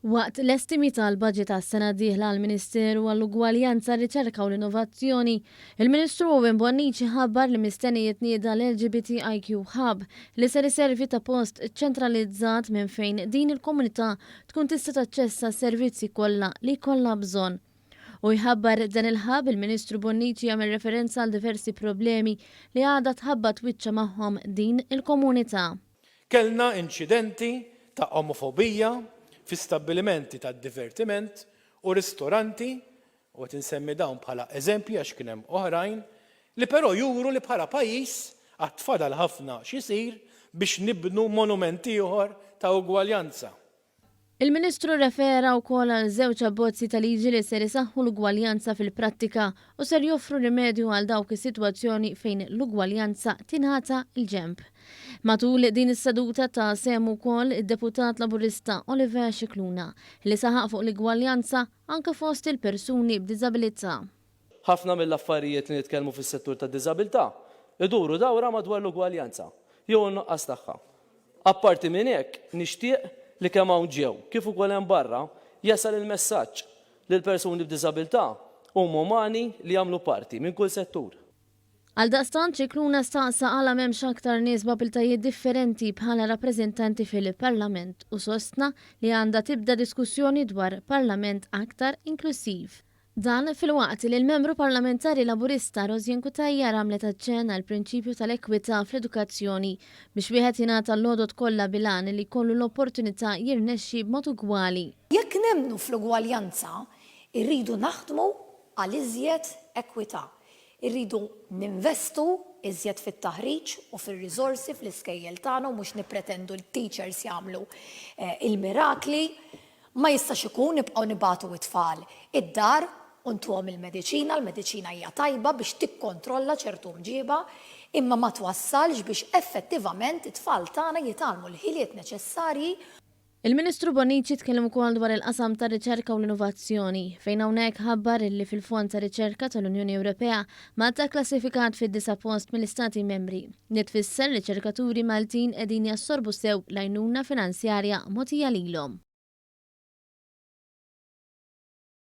Waqt l-estimi tal-budget tas-sena d-dieħla għall-Ministeru għall-Ugwaljanza, Riċerka u l-Innovazzjoni, il-Ministru Owen Bonnici ħabbar li mistennijiet nieda l-LGBTIQ Hub li ser iservi ta' post ċentralizzat minn fejn din il-komunità tkun tista' taċċessa s-servizzi kollha li jkollha bżonn. U jħabbar dan il-ħab il-Ministru Bonnici jagħmel referenza għal diversi problemi li għadha tħabbat wiċċa magħhom din il-komunità. Kellna inċidenti ta' omofobija fi stabbilimenti ta' divertiment u ristoranti, u għet insemmi dawn bħala eżempji għax kien hemm oħrajn, li però juru li bħala pajjiż għatfadal ħafna xisir biex nibnu monumenti ieħor ta' ugwaljanza. Il-Ministru refera wkoll għal żewġ abbozzi ta' liġi li ser isaħħu l-ugwaljanza fil-prattika u ser joffru rimedju għal dawk is-sitwazzjoni fejn l-ugwaljanza tingħata l-ġenb. Matul din is-seduta ta' semmu wkoll id-Deputat Laburista Oliver Scicluna li saħaq fuq l-ugwaljanza anke fost il-persuni b'diżabilità. Ħafna mill-affarijiet li nitkellmu fis-settur tad-diżabilità iduru dawra madwar l-ugwaljanza jew n-nuqqas tagħha. Apparti minn hekk nixtieq li kemm hawn ġew kif ukoll hemm barra jasal il-messaġġ lil persuni b'diżabilità huma umani li jagħmlu parti minn kull settur. Għaldaqstant Scicluna staqsa għala m'hemmx aktar nies b'abiltajiet differenti bħala rappreżentanti fil-Parlament u sostna li għandha tibda diskussjoni dwar Parlament aktar inklusiv. Dan fil-waqt li l-membru parlamentari Laburista Rosjen Kutajjar għamlet aċċenna l-prinċipju tal-ekwità fl-edukazzjoni biex wieħed jingħata l-għodot kollha bilan li jkollu l-opportunità jirnexxi b'mod ugwali. Jekk nemmnu fl-ugwaljanza, irridu naħdmu għal iżjed ekwità. Irridu ninvestu iżjed fit-taħriġ u fir-riżorsi fl-iskejjel tagħna u mhux nippretendu l-teachers jagħmlu il-mirakli. Ma jistax ikun nibqgħu nibatu it-tfal id-dar u ntuhom il-mediċina, l-mediċina hija tajba biex tikkontrolla ċertu mġiba, imma ma twassalx biex effettivament it-tfal tagħna jitgħallmu l-ħiliet neċessarji. Il-Ministru Bonnici tkellem ukoll dwar il-qasam ta' riċerka u l-innovazzjoni fejn hawnhekk ħabbar li fil-Fond ta' Riċerka tal-Unjoni Ewropea Malta klassifikat fid-9 post mill-Istati membri. Nitfisser li ċerkaturi Maltin qegħdin jassorbu sew l-għajnuna finanzjarja mogħtija lilhom.